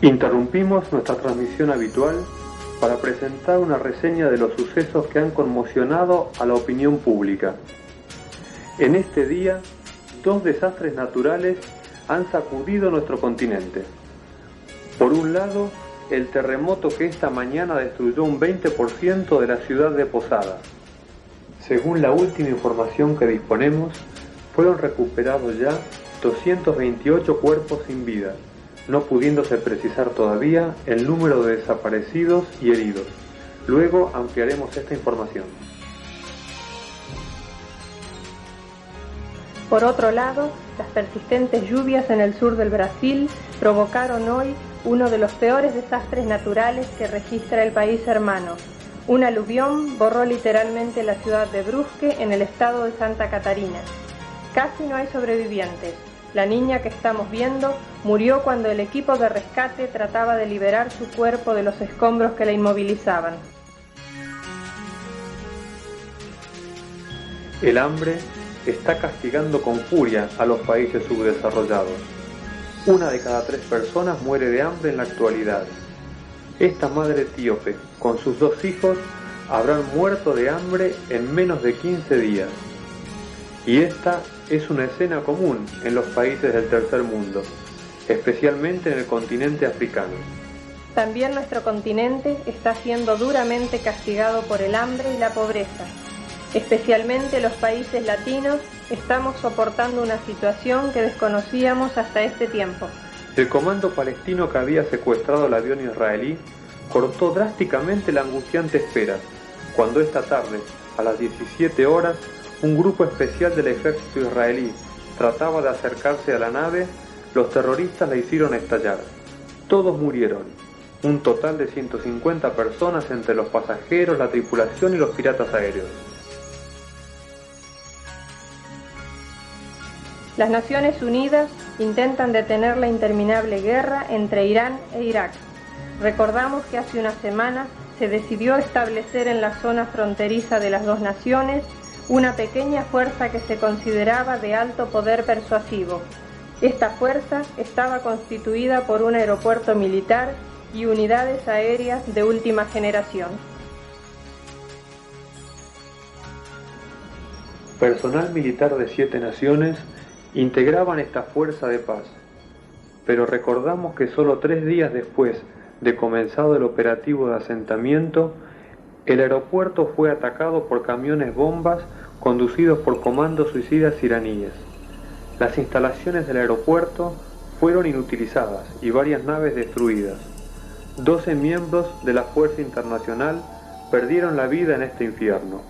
Interrumpimos nuestra transmisión habitual para presentar una reseña de los sucesos que han conmocionado a la opinión pública. En este día, dos desastres naturales han sacudido nuestro continente. Por un lado, el terremoto que esta mañana destruyó un 20% de la ciudad de Posadas. Según la última información que disponemos, fueron recuperados ya 228 cuerpos sin vida, no pudiéndose precisar todavía el número de desaparecidos y heridos. Luego ampliaremos esta información. Por otro lado, las persistentes lluvias en el sur del Brasil provocaron hoy uno de los peores desastres naturales que registra el país hermano. Un aluvión borró literalmente la ciudad de Brusque en el estado de Santa Catarina. Casi no hay sobrevivientes. La niña que estamos viendo murió cuando el equipo de rescate trataba de liberar su cuerpo de los escombros que la inmovilizaban. El hambre está castigando con furia a los países subdesarrollados. 1 de cada 3 personas muere de hambre en la actualidad. Esta madre etíope, con sus 2 hijos, habrán muerto de hambre en menos de 15 días. Y esta es una escena común en los países del tercer mundo, especialmente en el continente africano. También nuestro continente está siendo duramente castigado por el hambre y la pobreza. Especialmente los países latinos estamos soportando una situación que desconocíamos hasta este tiempo. El comando palestino que había secuestrado el avión israelí cortó drásticamente la angustiante espera, cuando esta tarde, a las 17 horas, un grupo especial del ejército israelí trataba de acercarse a la nave. Los terroristas la hicieron estallar. Todos murieron. Un total de 150 personas entre los pasajeros, la tripulación y los piratas aéreos. Las Naciones Unidas intentan detener la interminable guerra entre Irán e Irak. Recordamos que hace una semana se decidió establecer en la zona fronteriza de las dos naciones una pequeña fuerza que se consideraba de alto poder persuasivo. Esta fuerza estaba constituida por un aeropuerto militar y unidades aéreas de última generación. Personal militar de 7 naciones integraban esta fuerza de paz, pero recordamos que solo 3 días después de comenzado el operativo de asentamiento, el aeropuerto fue atacado por camiones bombas conducidos por comandos suicidas iraníes. Las instalaciones del aeropuerto fueron inutilizadas y varias naves destruidas. 12 miembros de la Fuerza Internacional perdieron la vida en este infierno.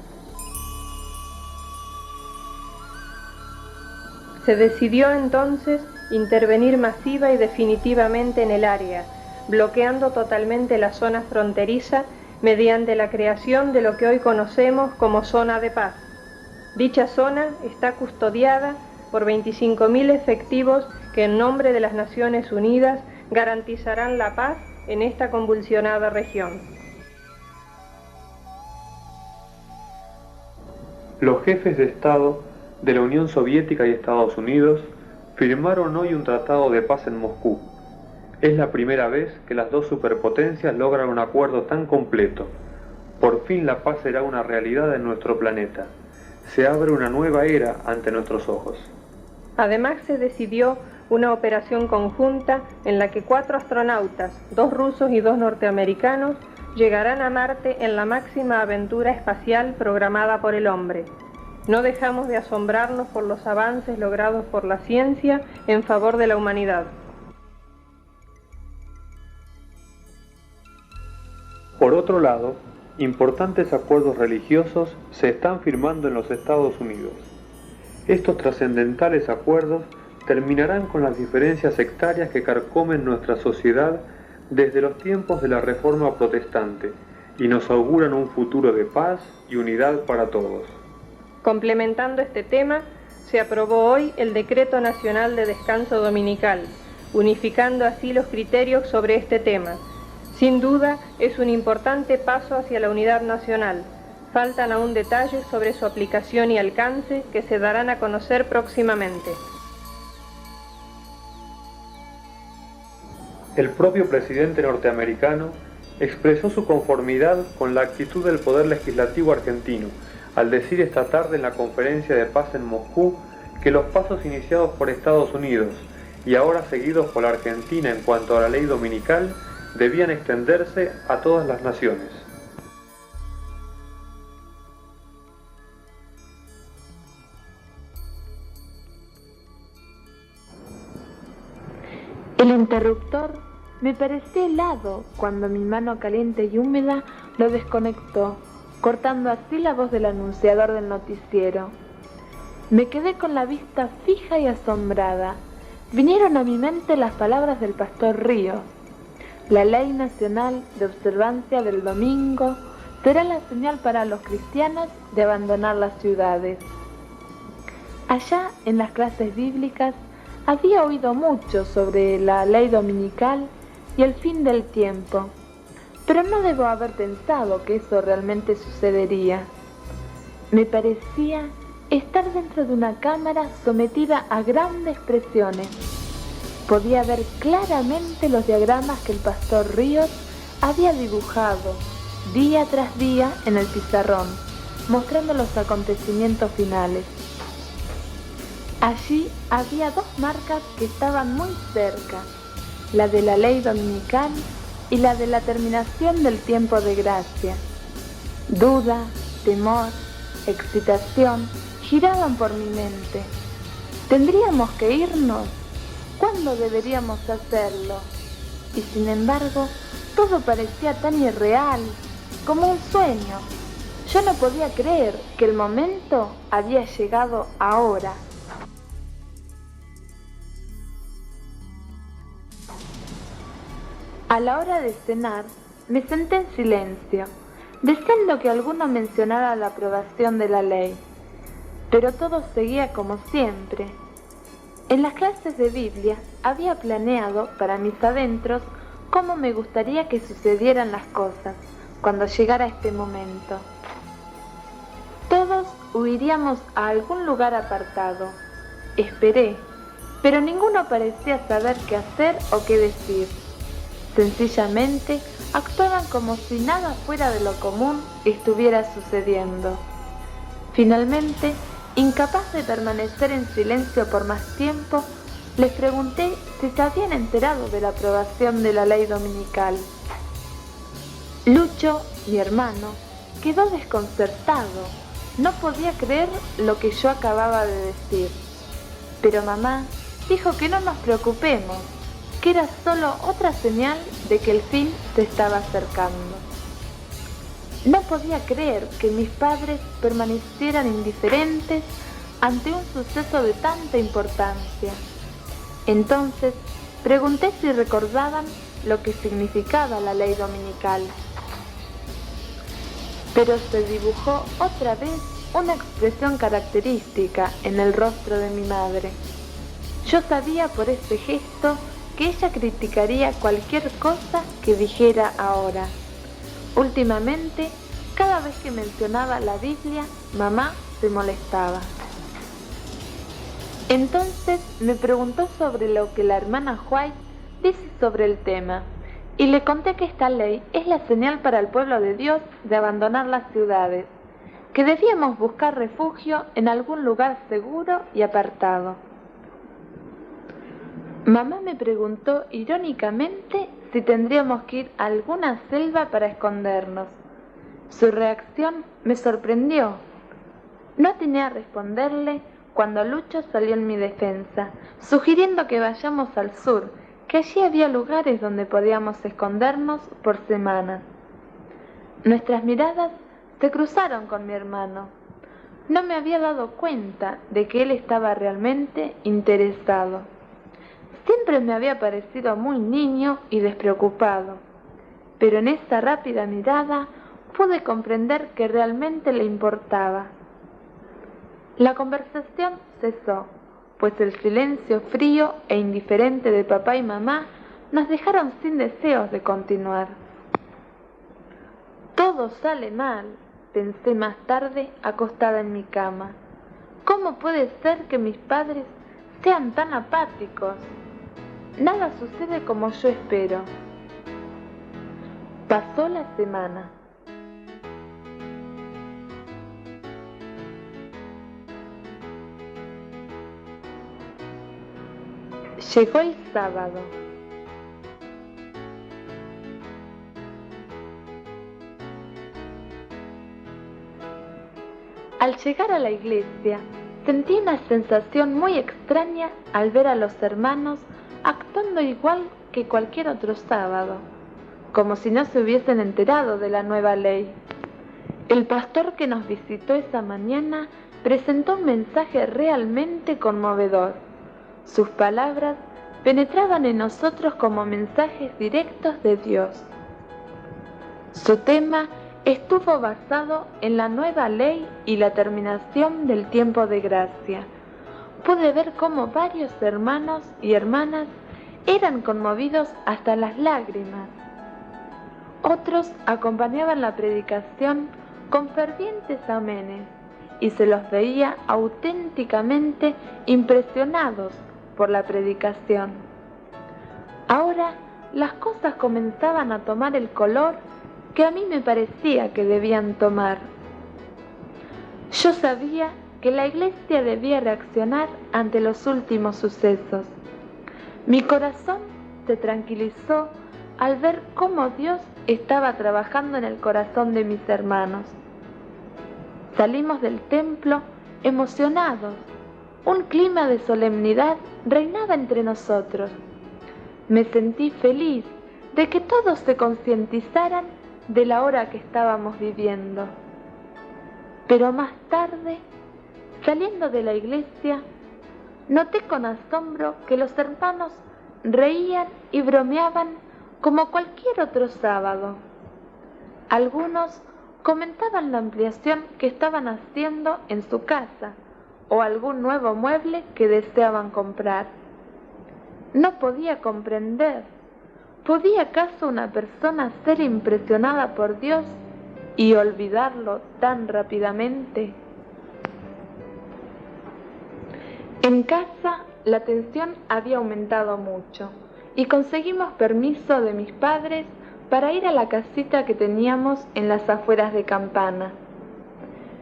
Se decidió entonces intervenir masiva y definitivamente en el área, bloqueando totalmente la zona fronteriza mediante la creación de lo que hoy conocemos como zona de paz. Dicha zona está custodiada por 25.000 efectivos que en nombre de las Naciones Unidas garantizarán la paz en esta convulsionada región. Los jefes de Estado de la Unión Soviética y Estados Unidos firmaron hoy un tratado de paz en Moscú. Es la primera vez que las dos superpotencias logran un acuerdo tan completo. Por fin la paz será una realidad en nuestro planeta. Se abre una nueva era ante nuestros ojos. Además se decidió una operación conjunta en la que 4 astronautas, 2 rusos y 2 norteamericanos, llegarán a Marte en la máxima aventura espacial programada por el hombre. No dejamos de asombrarnos por los avances logrados por la ciencia en favor de la humanidad. Por otro lado, importantes acuerdos religiosos se están firmando en los Estados Unidos. Estos trascendentales acuerdos terminarán con las diferencias sectarias que carcomen nuestra sociedad desde los tiempos de la Reforma Protestante y nos auguran un futuro de paz y unidad para todos. Complementando este tema, se aprobó hoy el Decreto Nacional de Descanso Dominical, unificando así los criterios sobre este tema. Sin duda, es un importante paso hacia la unidad nacional. Faltan aún detalles sobre su aplicación y alcance que se darán a conocer próximamente. El propio presidente norteamericano expresó su conformidad con la actitud del Poder Legislativo argentino, al decir esta tarde en la conferencia de paz en Moscú que los pasos iniciados por Estados Unidos y ahora seguidos por la Argentina en cuanto a la ley dominical debían extenderse a todas las naciones. El interruptor me pareció helado cuando mi mano caliente y húmeda lo desconectó, cortando así la voz del anunciador del noticiero. Me quedé con la vista fija y asombrada. Vinieron a mi mente las palabras del pastor Ríos. La ley nacional de observancia del domingo será la señal para los cristianos de abandonar las ciudades. Allá en las clases bíblicas había oído mucho sobre la ley dominical y el fin del tiempo, pero no debo haber pensado que eso realmente sucedería. Me parecía estar dentro de una cámara sometida a grandes presiones. Podía ver claramente los diagramas que el pastor Ríos había dibujado día tras día en el pizarrón, mostrando los acontecimientos finales. Allí había dos marcas que estaban muy cerca, la de la ley dominical y la de la terminación del tiempo de gracia. Duda, temor, excitación giraban por mi mente. ¿Tendríamos que irnos? ¿Cuándo deberíamos hacerlo? Y sin embargo, todo parecía tan irreal, como un sueño. Yo no podía creer que el momento había llegado ahora. A la hora de cenar, me senté en silencio, deseando que alguno mencionara la aprobación de la ley. Pero todo seguía como siempre. En las clases de Biblia había planeado para mis adentros cómo me gustaría que sucedieran las cosas cuando llegara este momento. Todos huiríamos a algún lugar apartado. Esperé, pero ninguno parecía saber qué hacer o qué decir. Sencillamente actuaban como si nada fuera de lo común estuviera sucediendo. Finalmente, incapaz de permanecer en silencio por más tiempo, les pregunté si se habían enterado de la aprobación de la ley dominical. Lucho, mi hermano, quedó desconcertado. No podía creer lo que yo acababa de decir. Pero mamá dijo que no nos preocupemos, que era solo otra señal de que el fin se estaba acercando. No podía creer que mis padres permanecieran indiferentes ante un suceso de tanta importancia. Entonces, pregunté si recordaban lo que significaba la ley dominical. Pero se dibujó otra vez una expresión característica en el rostro de mi madre. Yo sabía por ese gesto que ella criticaría cualquier cosa que dijera ahora. Últimamente, cada vez que mencionaba la Biblia, mamá se molestaba. Entonces me preguntó sobre lo que la hermana White dice sobre el tema, y le conté que esta ley es la señal para el pueblo de Dios de abandonar las ciudades, que debíamos buscar refugio en algún lugar seguro y apartado. Mamá me preguntó irónicamente si tendríamos que ir a alguna selva para escondernos. Su reacción me sorprendió. No atiné a responderle cuando Lucho salió en mi defensa, sugiriendo que vayamos al sur, que allí había lugares donde podíamos escondernos por semanas. Nuestras miradas se cruzaron con mi hermano. No me había dado cuenta de que él estaba realmente interesado. Siempre me había parecido muy niño y despreocupado, pero en esa rápida mirada pude comprender que realmente le importaba. La conversación cesó, pues el silencio frío e indiferente de papá y mamá nos dejaron sin deseos de continuar. Todo sale mal, pensé más tarde acostada en mi cama. ¿Cómo puede ser que mis padres sean tan apáticos? nada sucede como yo espero. Pasó la semana. Llegó el sábado. Al llegar a la iglesia, sentí una sensación muy extraña al ver a los hermanos actuando igual que cualquier otro sábado, como si no se hubiesen enterado de la nueva ley. El pastor que nos visitó esa mañana presentó un mensaje realmente conmovedor. Sus palabras penetraban en nosotros como mensajes directos de Dios. Su tema estuvo basado en la nueva ley y la terminación del tiempo de gracia. Pude ver cómo varios hermanos y hermanas eran conmovidos hasta las lágrimas. Otros acompañaban la predicación con fervientes amenes y se los veía auténticamente impresionados por la predicación. Ahora las cosas comenzaban a tomar el color que a mí me parecía que debían tomar. Yo sabía que la iglesia debía reaccionar ante los últimos sucesos. Mi corazón se tranquilizó al ver cómo Dios estaba trabajando en el corazón de mis hermanos. Salimos del templo emocionados. Un clima de solemnidad reinaba entre nosotros. Me sentí feliz de que todos se concientizaran de la hora que estábamos viviendo. Pero más tarde, saliendo de la iglesia, noté con asombro que los hermanos reían y bromeaban como cualquier otro sábado. Algunos comentaban la ampliación que estaban haciendo en su casa o algún nuevo mueble que deseaban comprar. No podía comprender. ¿Podía acaso una persona ser impresionada por Dios y olvidarlo tan rápidamente? En casa la tensión había aumentado mucho y conseguimos permiso de mis padres para ir a la casita que teníamos en las afueras de Campana.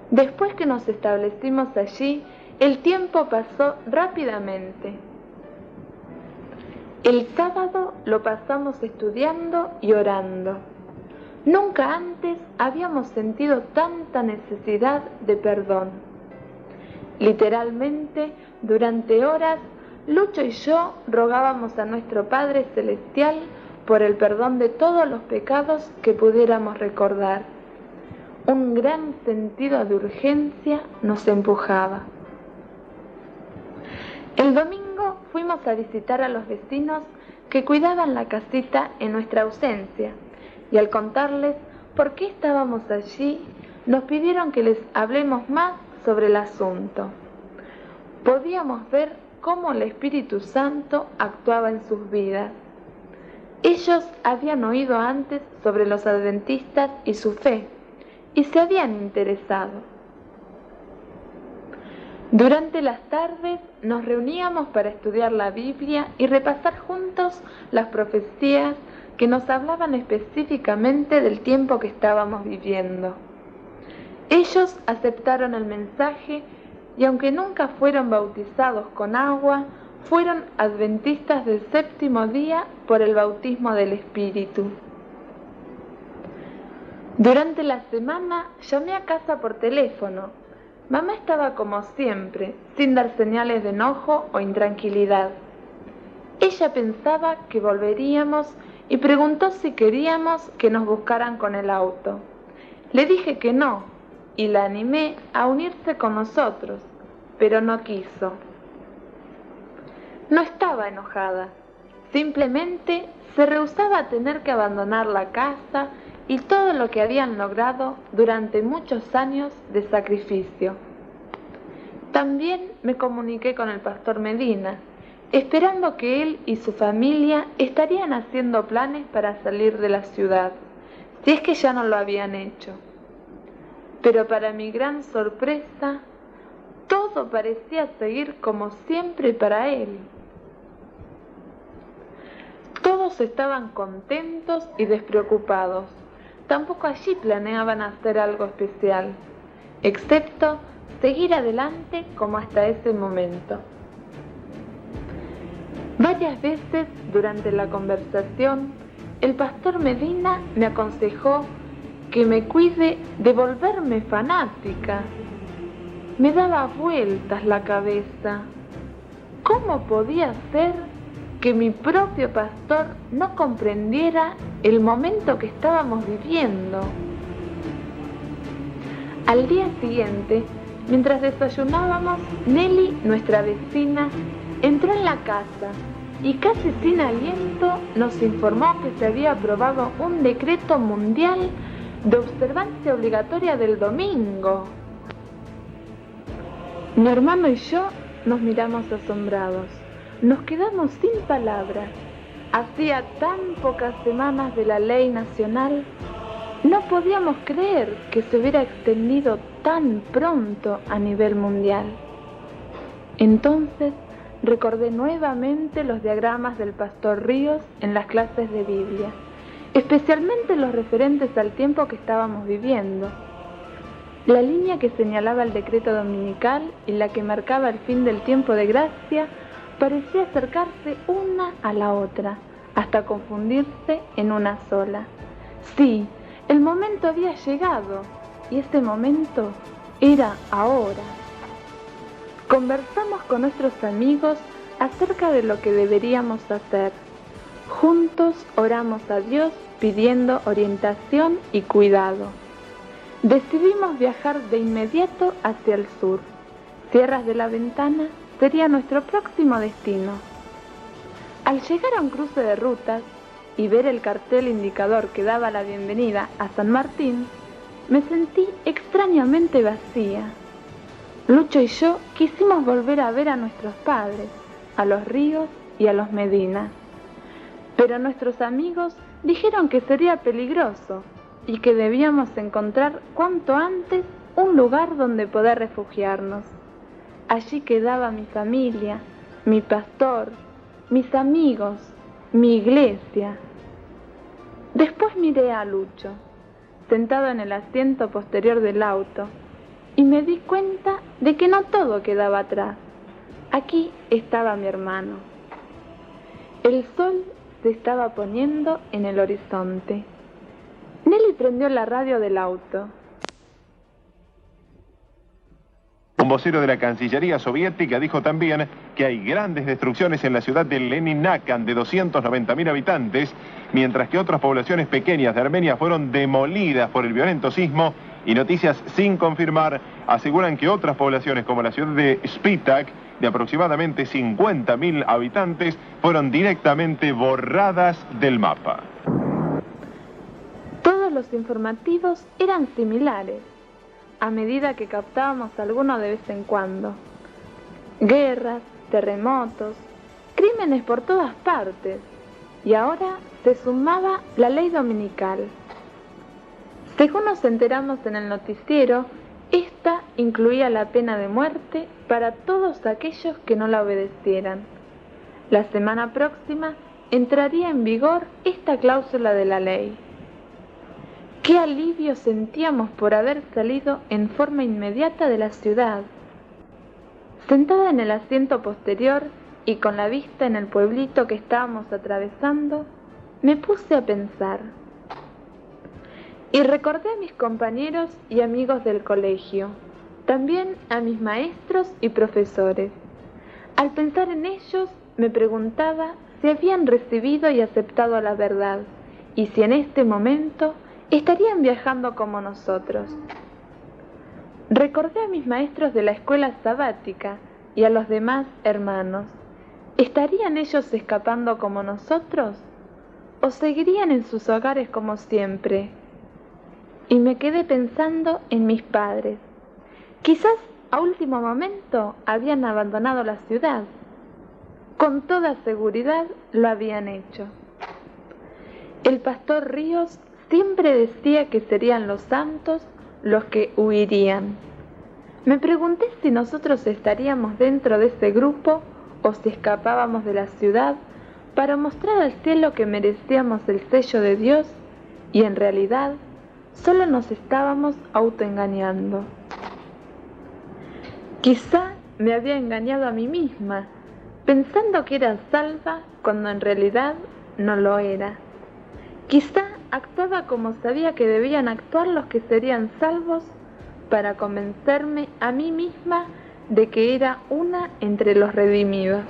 Después que nos establecimos allí, el tiempo pasó rápidamente. El sábado lo pasamos estudiando y orando. Nunca antes habíamos sentido tanta necesidad de perdón. Literalmente, durante horas, Lucho y yo rogábamos a nuestro Padre Celestial por el perdón de todos los pecados que pudiéramos recordar. Un gran sentido de urgencia nos empujaba. El domingo fuimos a visitar a los vecinos que cuidaban la casita en nuestra ausencia y al contarles por qué estábamos allí, nos pidieron que les hablemos más sobre el asunto. Podíamos ver cómo el Espíritu Santo actuaba en sus vidas. Ellos habían oído antes sobre los adventistas y su fe y se habían interesado. Durante las tardes nos reuníamos para estudiar la Biblia y repasar juntos las profecías que nos hablaban específicamente del tiempo que estábamos viviendo. Ellos aceptaron el mensaje y aunque nunca fueron bautizados con agua, fueron adventistas del séptimo día por el bautismo del Espíritu. Durante la semana llamé a casa por teléfono. Mamá estaba como siempre, sin dar señales de enojo o intranquilidad. Ella pensaba que volveríamos y preguntó si queríamos que nos buscaran con el auto. Le dije que no y la animé a unirse con nosotros, pero no quiso. No estaba enojada, simplemente se rehusaba a tener que abandonar la casa y todo lo que habían logrado durante muchos años de sacrificio. También me comuniqué con el pastor Medina, esperando que él y su familia estarían haciendo planes para salir de la ciudad, si es que ya no lo habían hecho. Pero para mi gran sorpresa, todo parecía seguir como siempre para él. todos estaban contentos y despreocupados. Tampoco allí planeaban hacer algo especial, excepto seguir adelante como hasta ese momento. Varias veces durante la conversación, el pastor Medina me aconsejó que me cuide de volverme fanática. Me daba vueltas la cabeza. ¿Cómo podía ser que mi propio pastor no comprendiera el momento que estábamos viviendo? Al día siguiente, mientras desayunábamos, Nelly, nuestra vecina, entró en la casa y casi sin aliento nos informó que se había aprobado un decreto mundial de observancia obligatoria del domingo. Mi hermano y yo nos miramos asombrados. Nos quedamos sin palabras. Hacía tan pocas semanas de la ley nacional, no podíamos creer que se hubiera extendido tan pronto a nivel mundial. Entonces recordé nuevamente los diagramas del pastor Ríos en las clases de Biblia, especialmente los referentes al tiempo que estábamos viviendo. La línea que señalaba el decreto dominical y la que marcaba el fin del tiempo de gracia parecía acercarse una a la otra, hasta confundirse en una sola. Sí, el momento había llegado, y ese momento era ahora. Conversamos con nuestros amigos acerca de lo que deberíamos hacer. Juntos oramos a Dios pidiendo orientación y cuidado. Decidimos viajar de inmediato hacia el sur. Sierras de la Ventana sería nuestro próximo destino. Al llegar a un cruce de rutas y ver el cartel indicador que daba la bienvenida a San Martín, me sentí extrañamente vacía. Lucho y yo quisimos volver a ver a nuestros padres, a los Ríos y a los Medina. Pero nuestros amigos dijeron que sería peligroso y que debíamos encontrar cuanto antes un lugar donde poder refugiarnos. Allí quedaba mi familia, mi pastor, mis amigos, mi iglesia. Después miré a Lucho, sentado en el asiento posterior del auto, y me di cuenta de que no todo quedaba atrás. Aquí estaba mi hermano. El sol se estaba poniendo en el horizonte. Nelly prendió la radio del auto. Un vocero de la Cancillería soviética dijo también que hay grandes destrucciones en la ciudad de Leninakan de 290.000 habitantes, mientras que otras poblaciones pequeñas de Armenia fueron demolidas por el violento sismo, y noticias sin confirmar aseguran que otras poblaciones como la ciudad de Spitak, de aproximadamente 50.000 habitantes, fueron directamente borradas del mapa. Todos los informativos eran similares, a medida que captábamos alguno de vez en cuando. Guerras, terremotos, crímenes por todas partes, y ahora se sumaba la ley dominical. Según nos enteramos en el noticiero, esta incluía la pena de muerte para todos aquellos que no la obedecieran. La semana próxima entraría en vigor esta cláusula de la ley. ¡Qué alivio sentíamos por haber salido en forma inmediata de la ciudad! Sentada en el asiento posterior y con la vista en el pueblito que estábamos atravesando, me puse a pensar. Y recordé a mis compañeros y amigos del colegio, también a mis maestros y profesores. Al pensar en ellos, me preguntaba si habían recibido y aceptado la verdad, y si en este momento estarían viajando como nosotros. Recordé a mis maestros de la escuela sabática y a los demás hermanos. ¿Estarían ellos escapando como nosotros? ¿O seguirían en sus hogares como siempre? Y me quedé pensando en mis padres. Quizás a último momento habían abandonado la ciudad. Con toda seguridad lo habían hecho. El pastor Ríos siempre decía que serían los santos los que huirían. Me pregunté si nosotros estaríamos dentro de ese grupo o si escapábamos de la ciudad para mostrar al cielo que merecíamos el sello de Dios y en realidad solo nos estábamos autoengañando. Quizá me había engañado a mí misma, pensando que era salva cuando en realidad no lo era. Quizá actuaba como sabía que debían actuar los que serían salvos para convencerme a mí misma de que era una entre los redimidos.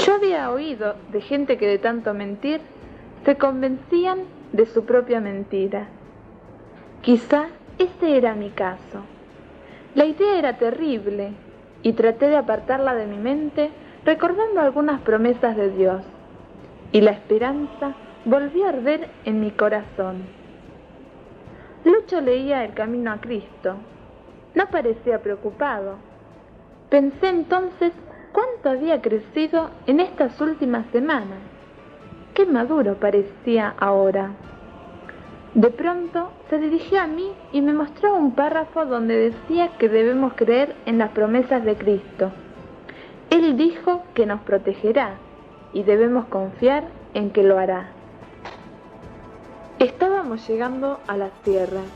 Yo había oído de gente que de tanto mentir se convencían de su propia mentira. Quizá ese era mi caso. La idea era terrible y traté de apartarla de mi mente recordando algunas promesas de Dios, y la esperanza volvió a arder en mi corazón. Lucho leía El Camino a Cristo. No parecía preocupado. Pensé entonces cuánto había crecido en estas últimas semanas. Qué maduro parecía ahora. De pronto se dirigió a mí y me mostró un párrafo donde decía que debemos creer en las promesas de Cristo. Él dijo que nos protegerá y debemos confiar en que lo hará. Estábamos llegando a las tierras.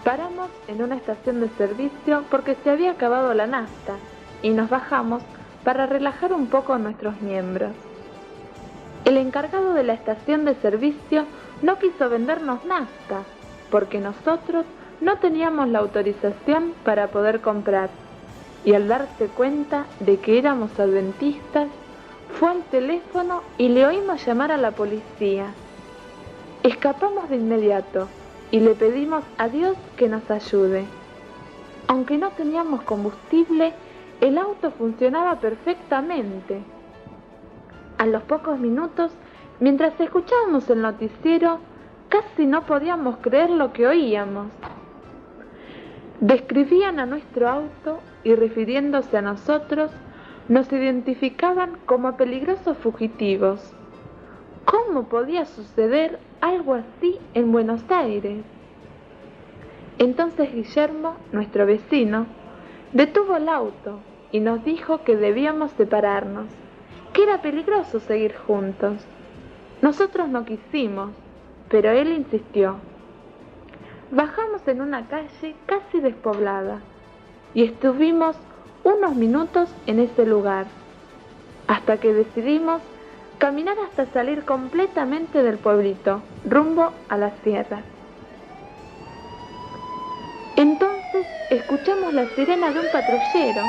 Paramos en una estación de servicio porque se había acabado la nafta y nos bajamos para relajar un poco a nuestros miembros. El encargado de la estación de servicio no quiso vendernos nafta porque nosotros no teníamos la autorización para poder comprar, y al darse cuenta de que éramos adventistas, fue al teléfono y le oímos llamar a la policía. Escapamos de inmediato y le pedimos a Dios que nos ayude. Aunque no teníamos combustible, el auto funcionaba perfectamente. A los pocos minutos, mientras escuchábamos el noticiero, casi no podíamos creer lo que oíamos. Describían a nuestro auto y, refiriéndose a nosotros, nos identificaban como peligrosos fugitivos. ¿Cómo podía suceder algo así en Buenos Aires? Entonces Guillermo, nuestro vecino, detuvo el auto y nos dijo que debíamos separarnos, que era peligroso seguir juntos. Nosotros no quisimos, pero él insistió. Bajamos en una calle casi despoblada y estuvimos unos minutos en ese lugar, hasta que decidimos caminar hasta salir completamente del pueblito, rumbo a la sierra. Entonces escuchamos la sirena de un patrullero.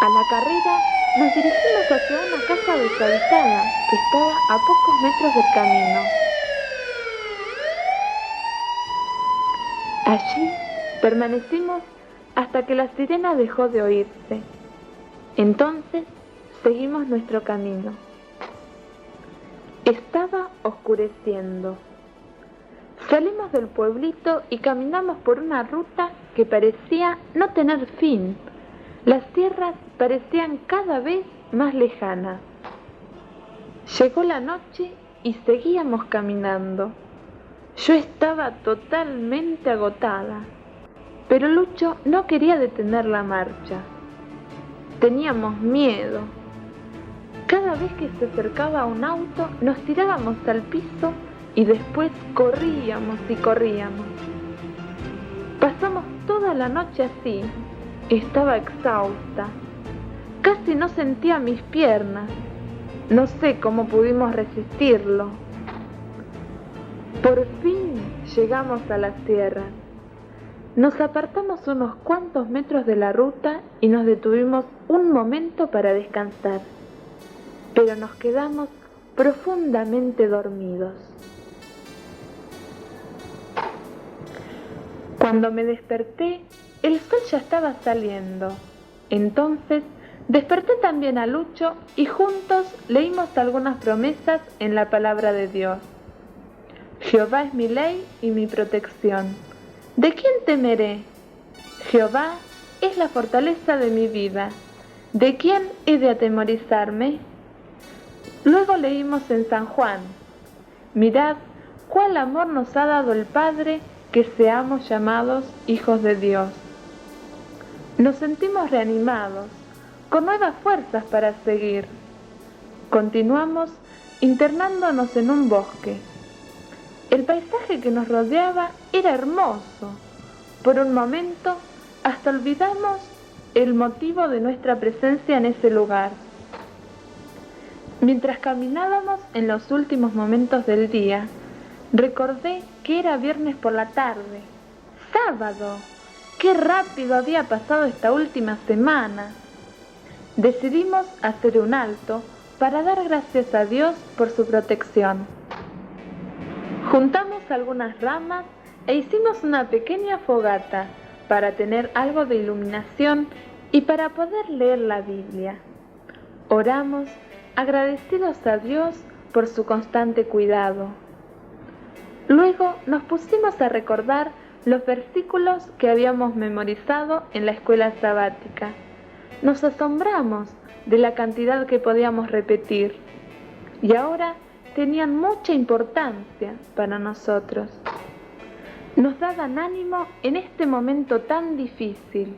A la carrera nos dirigimos hacia una casa deshabitada que estaba a pocos metros del camino. Allí permanecimos hasta que la sirena dejó de oírse. Entonces seguimos nuestro camino. Estaba oscureciendo. Salimos del pueblito y caminamos por una ruta que parecía no tener fin. Las tierras parecían cada vez más lejanas. Llegó la noche y seguíamos caminando. Yo estaba totalmente agotada, pero Lucho no quería detener la marcha. Teníamos miedo. Cada vez que se acercaba a un auto, nos tirábamos al piso y después corríamos y corríamos. Pasamos toda la noche así. Estaba exhausta. Casi no sentía mis piernas. No sé cómo pudimos resistirlo. Por fin llegamos a la sierra. Nos apartamos unos cuantos metros de la ruta y nos detuvimos un momento para descansar. Pero nos quedamos profundamente dormidos. Cuando me desperté, el sol ya estaba saliendo. Entonces desperté también a Lucho y juntos leímos algunas promesas en la palabra de Dios. Jehová es mi ley y mi protección. ¿De quién temeré? Jehová es la fortaleza de mi vida. ¿De quién he de atemorizarme? Luego leímos en San Juan: mirad cuál amor nos ha dado el Padre, que seamos llamados hijos de Dios. Nos sentimos reanimados, con nuevas fuerzas para seguir. Continuamos internándonos en un bosque. El paisaje que nos rodeaba era hermoso. Por un momento, hasta olvidamos el motivo de nuestra presencia en ese lugar. Mientras caminábamos en los últimos momentos del día, recordé que era viernes por la tarde. ¡Sábado! ¡Qué rápido había pasado esta última semana! Decidimos hacer un alto para dar gracias a Dios por su protección. Juntamos algunas ramas e hicimos una pequeña fogata para tener algo de iluminación y para poder leer la Biblia. Oramos agradecidos a Dios por su constante cuidado. Luego nos pusimos a recordar los versículos que habíamos memorizado en la escuela sabática. Nos asombramos de la cantidad que podíamos repetir y ahora tenían mucha importancia para nosotros. Nos daban ánimo en este momento tan difícil.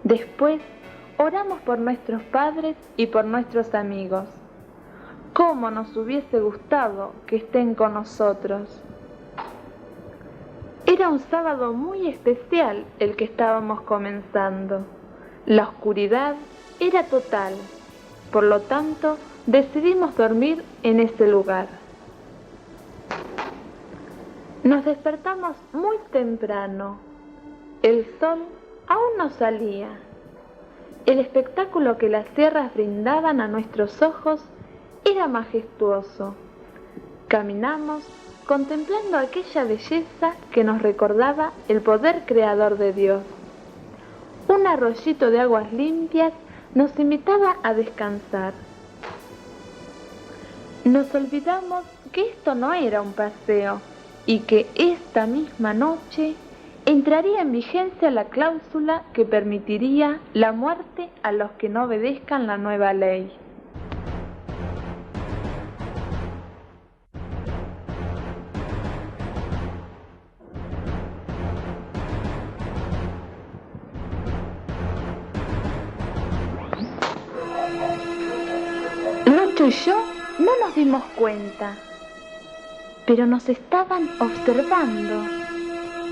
Después oramos por nuestros padres y por nuestros amigos. ¿Cómo nos hubiese gustado que estén con nosotros? Era un sábado muy especial el que estábamos comenzando. La oscuridad era total, por lo tanto, decidimos dormir en ese lugar. Nos despertamos muy temprano. El sol aún no salía. El espectáculo que las sierras brindaban a nuestros ojos era majestuoso. Caminamos contemplando aquella belleza que nos recordaba el poder creador de Dios. Un arroyito de aguas limpias nos invitaba a descansar. Nos olvidamos que esto no era un paseo y que esta misma noche entraría en vigencia la cláusula que permitiría la muerte a los que no obedezcan la nueva ley. Lucho y yo no nos dimos cuenta, pero nos estaban observando.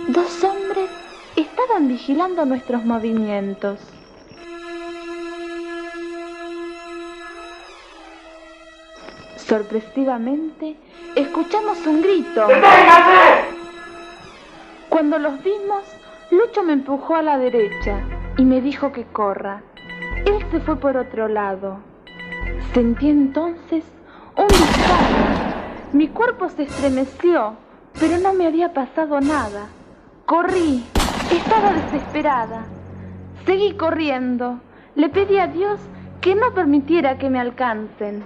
Dos hombres estaban vigilando nuestros movimientos. Sorpresivamente, escuchamos un grito. ¡Deténgase! Cuando los vimos, Lucho me empujó a la derecha y me dijo que corra. Él se fue por otro lado. Sentí entonces un disparo. Mi cuerpo se estremeció, pero no me había pasado nada. Corrí, estaba desesperada. Seguí corriendo. Le pedí a Dios que no permitiera que me alcancen.